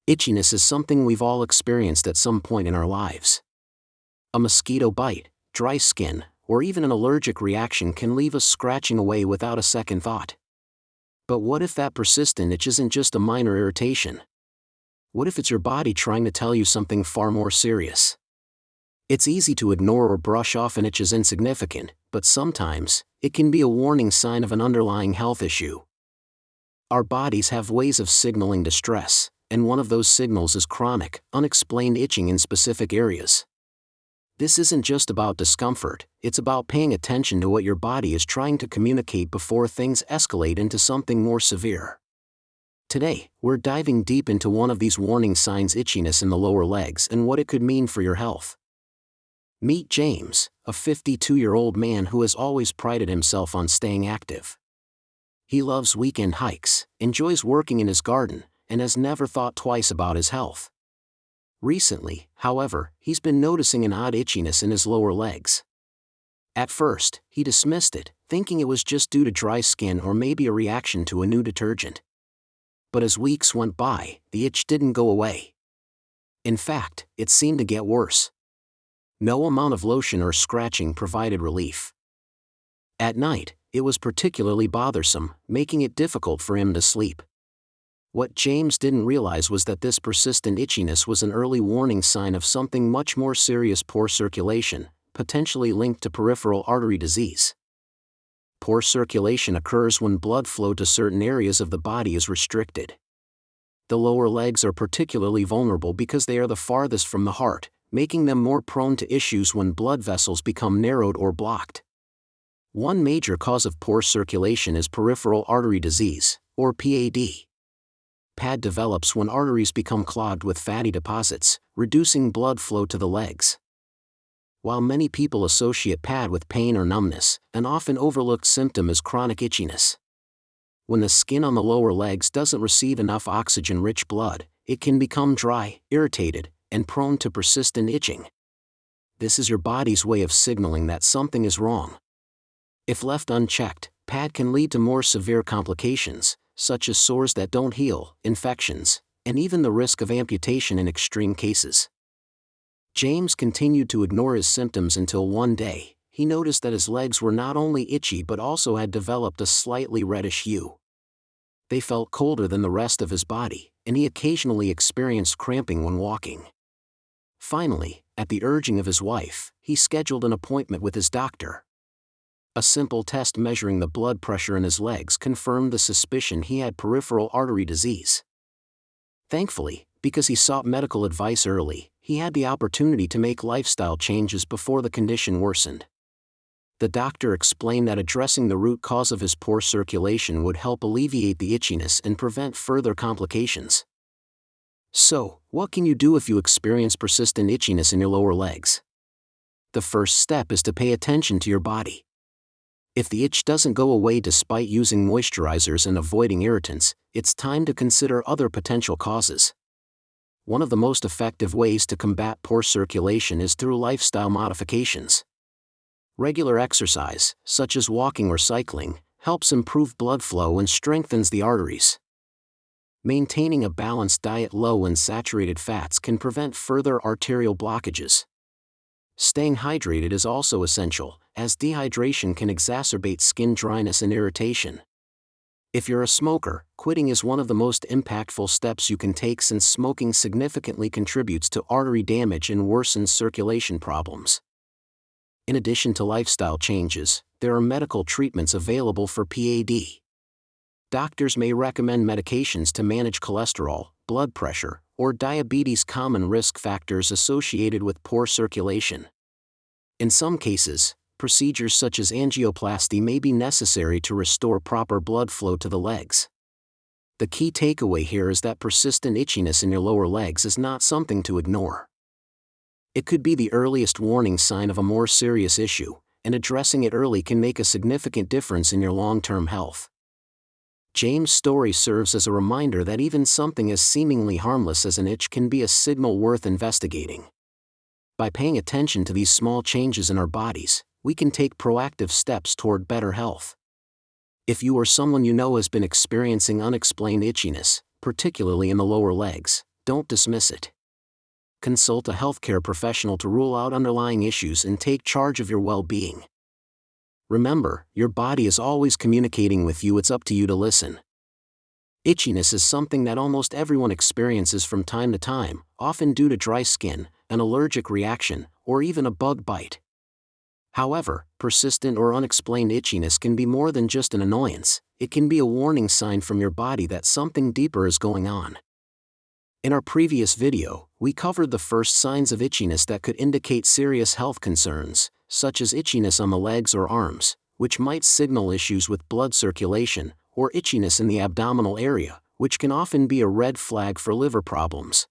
Itchiness is something we've all experienced at some point in our lives. A mosquito bite, dry skin, or even an allergic reaction can leave us scratching away without a second thought. But what if that persistent itch isn't just a minor irritation? What if it's your body trying to tell you something far more serious? It's easy to ignore or brush off an itch as insignificant, but sometimes, it can be a warning sign of an underlying health issue. Our bodies have ways of signaling distress, and one of those signals is chronic, unexplained itching in specific areas. This isn't just about discomfort, it's about paying attention to what your body is trying to communicate before things escalate into something more severe. Today, we're diving deep into one of these warning signs: itchiness in the lower legs and what it could mean for your health. Meet James, a 52-year-old man who has always prided himself on staying active. He loves weekend hikes, enjoys working in his garden, and has never thought twice about his health. Recently, however, he's been noticing an odd itchiness in his lower legs. At first, he dismissed it, thinking it was just due to dry skin or maybe a reaction to a new detergent. But as weeks went by, the itch didn't go away. In fact, it seemed to get worse. No amount of lotion or scratching provided relief. At night, it was particularly bothersome, making it difficult for him to sleep. What James didn't realize was that this persistent itchiness was an early warning sign of something much more serious: poor circulation, potentially linked to peripheral artery disease. Poor circulation occurs when blood flow to certain areas of the body is restricted. The lower legs are particularly vulnerable because they are the farthest from the heart, making them more prone to issues when blood vessels become narrowed or blocked. One major cause of poor circulation is peripheral artery disease, or PAD. PAD develops when arteries become clogged with fatty deposits, reducing blood flow to the legs. While many people associate PAD with pain or numbness, an often overlooked symptom is chronic itchiness. When the skin on the lower legs doesn't receive enough oxygen-rich blood, it can become dry, irritated, and prone to persistent itching. This is your body's way of signaling that something is wrong. If left unchecked, PAD can lead to more severe complications, such as sores that don't heal, infections, and even the risk of amputation in extreme cases. James continued to ignore his symptoms until one day, he noticed that his legs were not only itchy but also had developed a slightly reddish hue. They felt colder than the rest of his body, and he occasionally experienced cramping when walking. Finally, at the urging of his wife, he scheduled an appointment with his doctor. A simple test measuring the blood pressure in his legs confirmed the suspicion he had peripheral artery disease. Thankfully, because he sought medical advice early, he had the opportunity to make lifestyle changes before the condition worsened. The doctor explained that addressing the root cause of his poor circulation would help alleviate the itchiness and prevent further complications. So, what can you do if you experience persistent itchiness in your lower legs? The first step is to pay attention to your body. If the itch doesn't go away despite using moisturizers and avoiding irritants, it's time to consider other potential causes. One of the most effective ways to combat poor circulation is through lifestyle modifications. Regular exercise, such as walking or cycling, helps improve blood flow and strengthens the arteries. Maintaining a balanced diet low in saturated fats can prevent further arterial blockages. Staying hydrated is also essential, as dehydration can exacerbate skin dryness and irritation. If you're a smoker, quitting is one of the most impactful steps you can take, since smoking significantly contributes to artery damage and worsens circulation problems. In addition to lifestyle changes, there are medical treatments available for PAD. Doctors may recommend medications to manage cholesterol, blood pressure, or diabetes, common risk factors associated with poor circulation. In some cases, procedures such as angioplasty may be necessary to restore proper blood flow to the legs. The key takeaway here is that persistent itchiness in your lower legs is not something to ignore. It could be the earliest warning sign of a more serious issue, and addressing it early can make a significant difference in your long-term health. James' story serves as a reminder that even something as seemingly harmless as an itch can be a signal worth investigating. By paying attention to these small changes in our bodies, we can take proactive steps toward better health. If you or someone you know has been experiencing unexplained itchiness, particularly in the lower legs, don't dismiss it. Consult a healthcare professional to rule out underlying issues and take charge of your well-being. Remember, your body is always communicating with you, it's up to you to listen. Itchiness is something that almost everyone experiences from time to time, often due to dry skin, an allergic reaction, or even a bug bite. However, persistent or unexplained itchiness can be more than just an annoyance. It can be a warning sign from your body that something deeper is going on. In our previous video, we covered the first signs of itchiness that could indicate serious health concerns, such as itchiness on the legs or arms, which might signal issues with blood circulation, or itchiness in the abdominal area, which can often be a red flag for liver problems.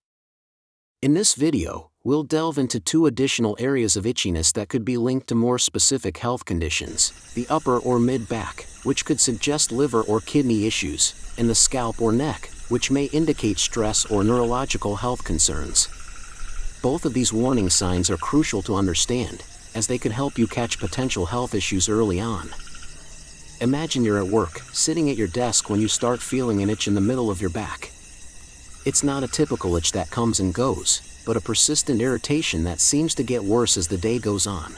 In this video, we'll delve into 2 additional areas of itchiness that could be linked to more specific health conditions: the upper or mid-back, which could suggest liver or kidney issues, and the scalp or neck, which may indicate stress or neurological health concerns. Both of these warning signs are crucial to understand, as they could help you catch potential health issues early on. Imagine you're at work, sitting at your desk when you start feeling an itch in the middle of your back. It's not a typical itch that comes and goes, but a persistent irritation that seems to get worse as the day goes on.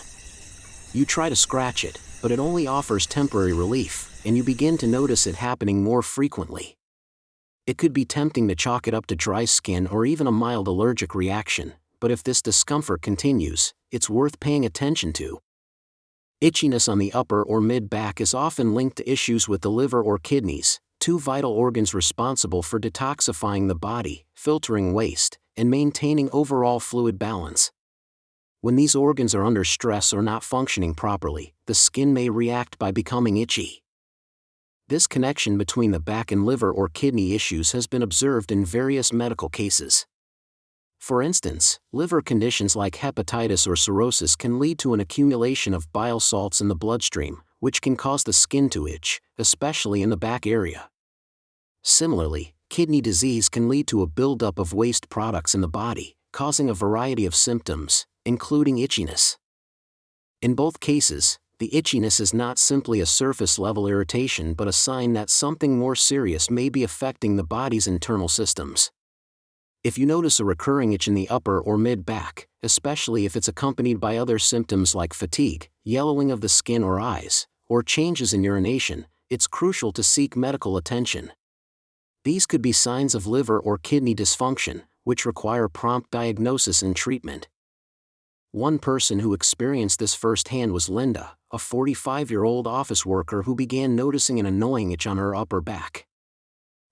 You try to scratch it, but it only offers temporary relief, and you begin to notice it happening more frequently. It could be tempting to chalk it up to dry skin or even a mild allergic reaction, but if this discomfort continues, it's worth paying attention to. Itchiness on the upper or mid-back is often linked to issues with the liver or kidneys, 2 vital organs responsible for detoxifying the body, filtering waste, and maintaining overall fluid balance. When these organs are under stress or not functioning properly, the skin may react by becoming itchy. This connection between the back and liver or kidney issues has been observed in various medical cases. For instance, liver conditions like hepatitis or cirrhosis can lead to an accumulation of bile salts in the bloodstream, which can cause the skin to itch, especially in the back area. Similarly, kidney disease can lead to a buildup of waste products in the body, causing a variety of symptoms, including itchiness. In both cases, the itchiness is not simply a surface-level irritation but a sign that something more serious may be affecting the body's internal systems. If you notice a recurring itch in the upper or mid-back, especially if it's accompanied by other symptoms like fatigue, yellowing of the skin or eyes, or changes in urination, it's crucial to seek medical attention. These could be signs of liver or kidney dysfunction, which require prompt diagnosis and treatment. One person who experienced this firsthand was Linda, a 45-year-old office worker who began noticing an annoying itch on her upper back.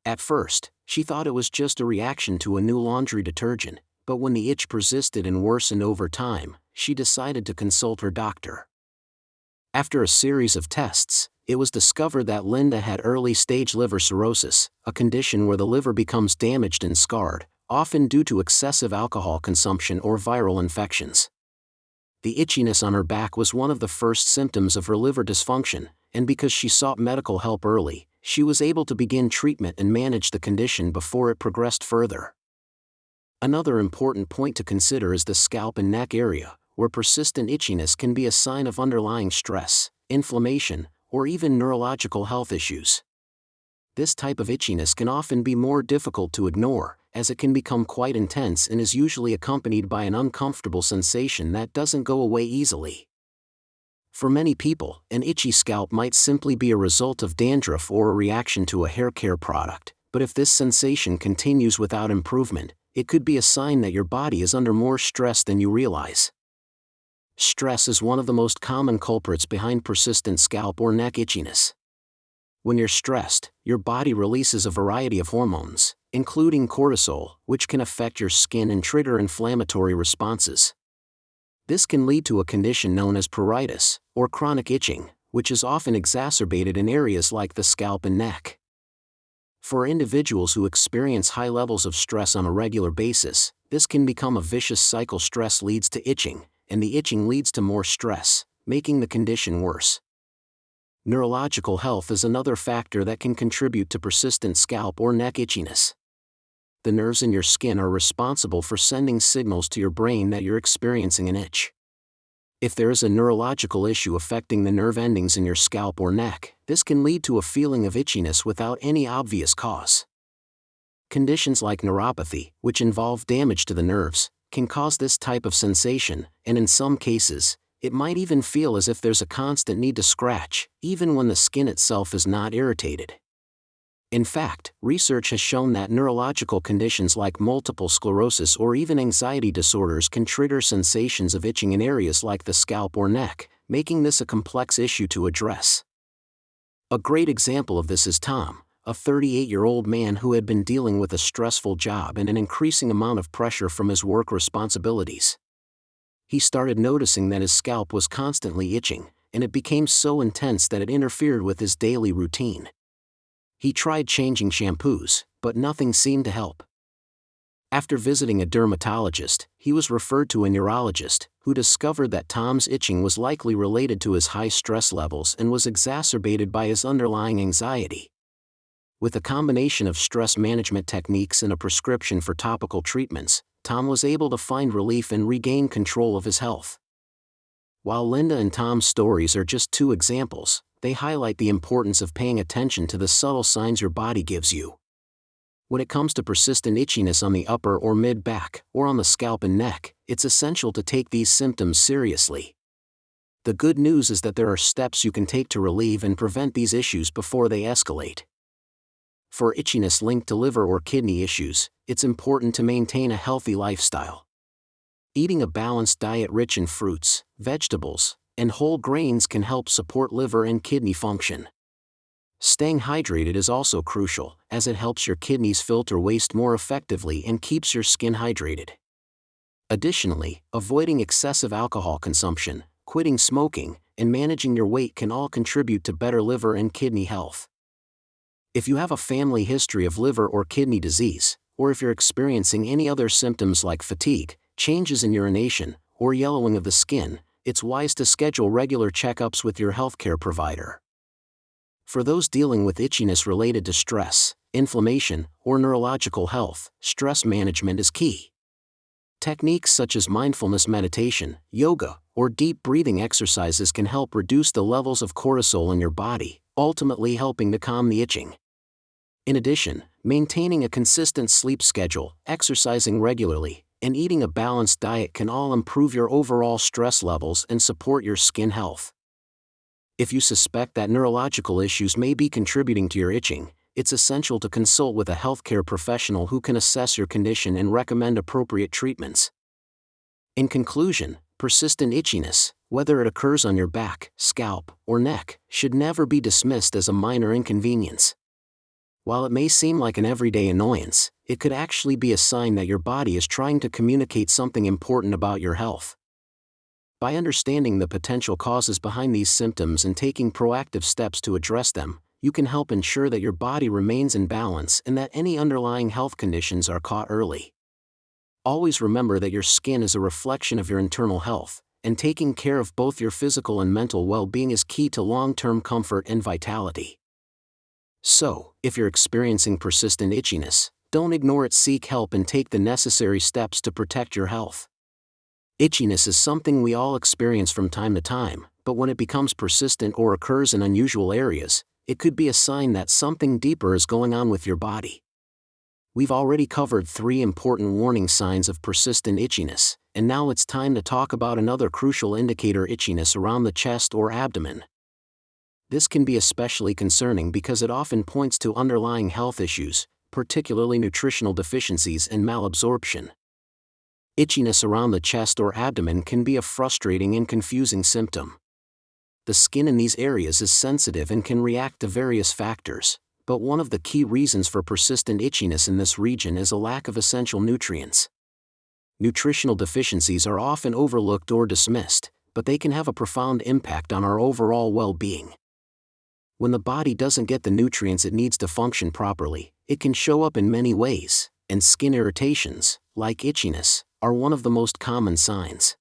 At first, she thought it was just a reaction to a new laundry detergent, but when the itch persisted and worsened over time, she decided to consult her doctor. After a series of tests, it was discovered that Linda had early-stage liver cirrhosis, a condition where the liver becomes damaged and scarred, often due to excessive alcohol consumption or viral infections. The itchiness on her back was one of the first symptoms of her liver dysfunction, and because she sought medical help early, she was able to begin treatment and manage the condition before it progressed further. Another important point to consider is the scalp and neck area, where persistent itchiness can be a sign of underlying stress, inflammation, or even neurological health issues. This type of itchiness can often be more difficult to ignore, as it can become quite intense and is usually accompanied by an uncomfortable sensation that doesn't go away easily. For many people, an itchy scalp might simply be a result of dandruff or a reaction to a hair care product, but if this sensation continues without improvement, it could be a sign that your body is under more stress than you realize. Stress is one of the most common culprits behind persistent scalp or neck itchiness. When you're stressed, your body releases a variety of hormones, including cortisol, which can affect your skin and trigger inflammatory responses. This can lead to a condition known as pruritus, or chronic itching, which is often exacerbated in areas like the scalp and neck. For individuals who experience high levels of stress on a regular basis, this can become a vicious cycle. Stress leads to itching, and the itching leads to more stress, making the condition worse. Neurological health is another factor that can contribute to persistent scalp or neck itchiness. The nerves in your skin are responsible for sending signals to your brain that you're experiencing an itch. If there is a neurological issue affecting the nerve endings in your scalp or neck, this can lead to a feeling of itchiness without any obvious cause. Conditions like neuropathy, which involve damage to the nerves, can cause this type of sensation, and in some cases, it might even feel as if there's a constant need to scratch, even when the skin itself is not irritated. In fact, research has shown that neurological conditions like multiple sclerosis or even anxiety disorders can trigger sensations of itching in areas like the scalp or neck, making this a complex issue to address. A great example of this is Tom, a 38-year-old man who had been dealing with a stressful job and an increasing amount of pressure from his work responsibilities. He started noticing that his scalp was constantly itching, and it became so intense that it interfered with his daily routine. He tried changing shampoos, but nothing seemed to help. After visiting a dermatologist, he was referred to a neurologist, who discovered that Tom's itching was likely related to his high stress levels and was exacerbated by his underlying anxiety. With a combination of stress management techniques and a prescription for topical treatments, Tom was able to find relief and regain control of his health. While Linda and Tom's stories are just two examples, they highlight the importance of paying attention to the subtle signs your body gives you. When it comes to persistent itchiness on the upper or mid-back, or on the scalp and neck, it's essential to take these symptoms seriously. The good news is that there are steps you can take to relieve and prevent these issues before they escalate. For itchiness linked to liver or kidney issues, it's important to maintain a healthy lifestyle. Eating a balanced diet rich in fruits, vegetables, and whole grains can help support liver and kidney function. Staying hydrated is also crucial, as it helps your kidneys filter waste more effectively and keeps your skin hydrated. Additionally, avoiding excessive alcohol consumption, quitting smoking, and managing your weight can all contribute to better liver and kidney health. If you have a family history of liver or kidney disease, or if you're experiencing any other symptoms like fatigue, changes in urination, or yellowing of the skin, it's wise to schedule regular checkups with your healthcare provider. For those dealing with itchiness related to stress, inflammation, or neurological health, stress management is key. Techniques such as mindfulness meditation, yoga, or deep breathing exercises can help reduce the levels of cortisol in your body, ultimately helping to calm the itching. In addition, maintaining a consistent sleep schedule, exercising regularly, and eating a balanced diet can all improve your overall stress levels and support your skin health. If you suspect that neurological issues may be contributing to your itching, it's essential to consult with a healthcare professional who can assess your condition and recommend appropriate treatments. In conclusion, persistent itchiness, whether it occurs on your back, scalp, or neck, should never be dismissed as a minor inconvenience. While it may seem like an everyday annoyance, it could actually be a sign that your body is trying to communicate something important about your health. By understanding the potential causes behind these symptoms and taking proactive steps to address them, you can help ensure that your body remains in balance and that any underlying health conditions are caught early. Always remember that your skin is a reflection of your internal health, and taking care of both your physical and mental well-being is key to long-term comfort and vitality. So, if you're experiencing persistent itchiness, don't ignore it, seek help and take the necessary steps to protect your health. Itchiness is something we all experience from time to time, but when it becomes persistent or occurs in unusual areas, it could be a sign that something deeper is going on with your body. We've already covered 3 important warning signs of persistent itchiness, and now it's time to talk about another crucial indicator: itchiness around the chest or abdomen. This can be especially concerning because it often points to underlying health issues, particularly nutritional deficiencies and malabsorption. Itchiness around the chest or abdomen can be a frustrating and confusing symptom. The skin in these areas is sensitive and can react to various factors, but one of the key reasons for persistent itchiness in this region is a lack of essential nutrients. Nutritional deficiencies are often overlooked or dismissed, but they can have a profound impact on our overall well-being. When the body doesn't get the nutrients it needs to function properly, it can show up in many ways, and skin irritations, like itchiness, are one of the most common signs.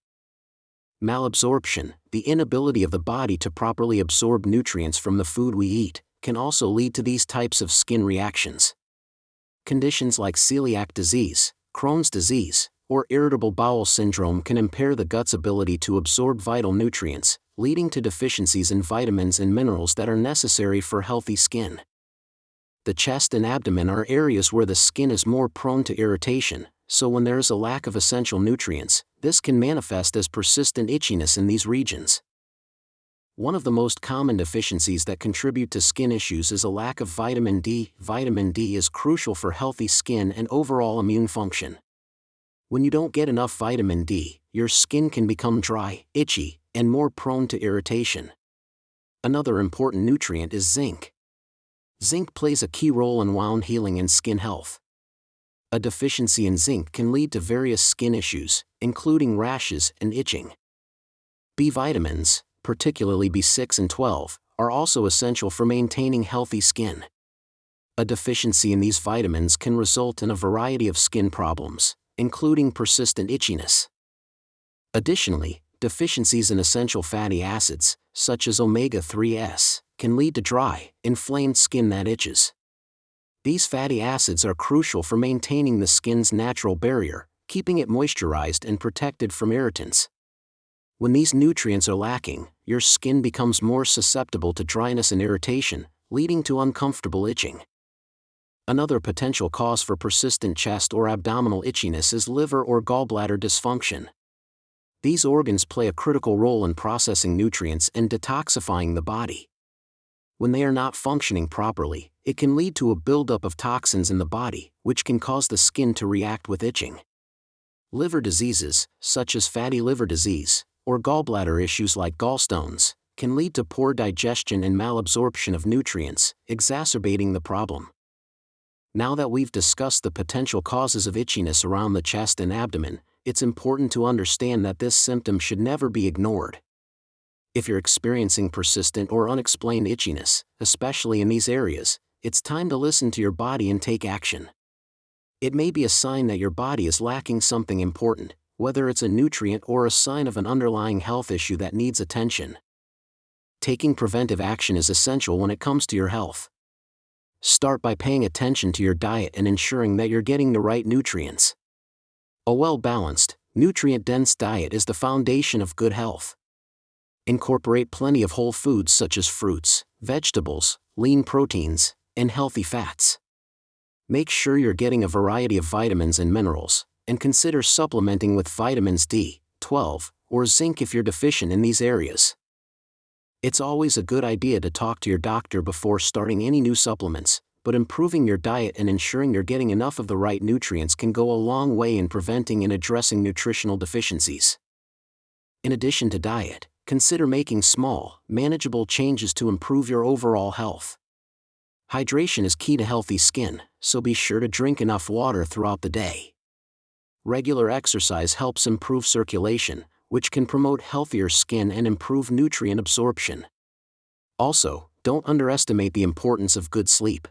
Malabsorption, the inability of the body to properly absorb nutrients from the food we eat, can also lead to these types of skin reactions. Conditions like celiac disease, Crohn's disease, or irritable bowel syndrome can impair the gut's ability to absorb vital nutrients, leading to deficiencies in vitamins and minerals that are necessary for healthy skin. The chest and abdomen are areas where the skin is more prone to irritation, so when there is a lack of essential nutrients, this can manifest as persistent itchiness in these regions. One of the most common deficiencies that contribute to skin issues is a lack of vitamin D. Vitamin D is crucial for healthy skin and overall immune function. When you don't get enough vitamin D, your skin can become dry, itchy, and more prone to irritation. Another important nutrient is zinc. Zinc plays a key role in wound healing and skin health. A deficiency in zinc can lead to various skin issues, including rashes and itching. B vitamins, particularly B6 and 12, are also essential for maintaining healthy skin. A deficiency in these vitamins can result in a variety of skin problems, including persistent itchiness. Additionally, deficiencies in essential fatty acids, such as omega-3s, can lead to dry, inflamed skin that itches. These fatty acids are crucial for maintaining the skin's natural barrier, keeping it moisturized and protected from irritants. When these nutrients are lacking, your skin becomes more susceptible to dryness and irritation, leading to uncomfortable itching. Another potential cause for persistent chest or abdominal itchiness is liver or gallbladder dysfunction. These organs play a critical role in processing nutrients and detoxifying the body. When they are not functioning properly, it can lead to a buildup of toxins in the body, which can cause the skin to react with itching. Liver diseases, such as fatty liver disease, or gallbladder issues like gallstones, can lead to poor digestion and malabsorption of nutrients, exacerbating the problem. Now that we've discussed the potential causes of itchiness around the chest and abdomen, it's important to understand that this symptom should never be ignored. If you're experiencing persistent or unexplained itchiness, especially in these areas, it's time to listen to your body and take action. It may be a sign that your body is lacking something important, whether it's a nutrient or a sign of an underlying health issue that needs attention. Taking preventive action is essential when it comes to your health. Start by paying attention to your diet and ensuring that you're getting the right nutrients. A well-balanced, nutrient-dense diet is the foundation of good health. Incorporate plenty of whole foods such as fruits, vegetables, lean proteins, and healthy fats. Make sure you're getting a variety of vitamins and minerals, and consider supplementing with vitamins D, 12, or zinc if you're deficient in these areas. It's always a good idea to talk to your doctor before starting any new supplements, but improving your diet and ensuring you're getting enough of the right nutrients can go a long way in preventing and addressing nutritional deficiencies. In addition to diet, consider making small, manageable changes to improve your overall health. Hydration is key to healthy skin, so be sure to drink enough water throughout the day. Regular exercise helps improve circulation, which can promote healthier skin and improve nutrient absorption. Also, don't underestimate the importance of good sleep.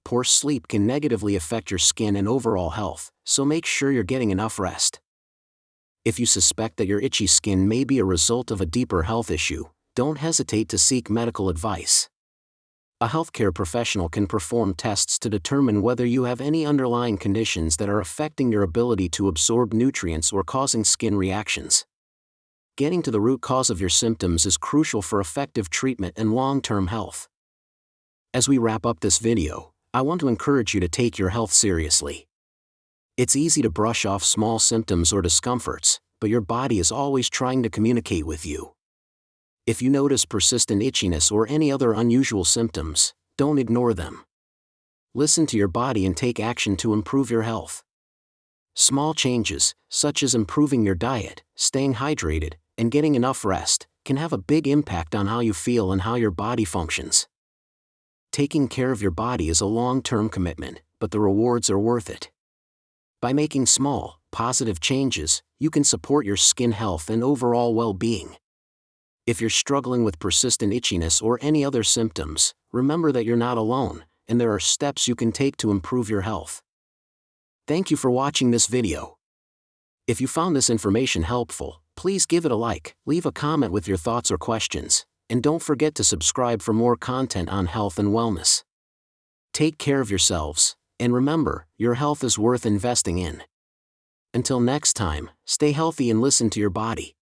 Poor sleep can negatively affect your skin and overall health, so make sure you're getting enough rest. If you suspect that your itchy skin may be a result of a deeper health issue, don't hesitate to seek medical advice. A healthcare professional can perform tests to determine whether you have any underlying conditions that are affecting your ability to absorb nutrients or causing skin reactions. Getting to the root cause of your symptoms is crucial for effective treatment and long-term health. As we wrap up this video, I want to encourage you to take your health seriously. It's easy to brush off small symptoms or discomforts, but your body is always trying to communicate with you. If you notice persistent itchiness or any other unusual symptoms, don't ignore them. Listen to your body and take action to improve your health. Small changes, such as improving your diet, staying hydrated, and getting enough rest, can have a big impact on how you feel and how your body functions. Taking care of your body is a long-term commitment, but the rewards are worth it. By making small, positive changes, you can support your skin health and overall well-being. If you're struggling with persistent itchiness or any other symptoms, remember that you're not alone, and there are steps you can take to improve your health. Thank you for watching this video. If you found this information helpful, please give it a like, leave a comment with your thoughts or questions, and don't forget to subscribe for more content on health and wellness. Take care of yourselves, and remember, your health is worth investing in. Until next time, stay healthy and listen to your body.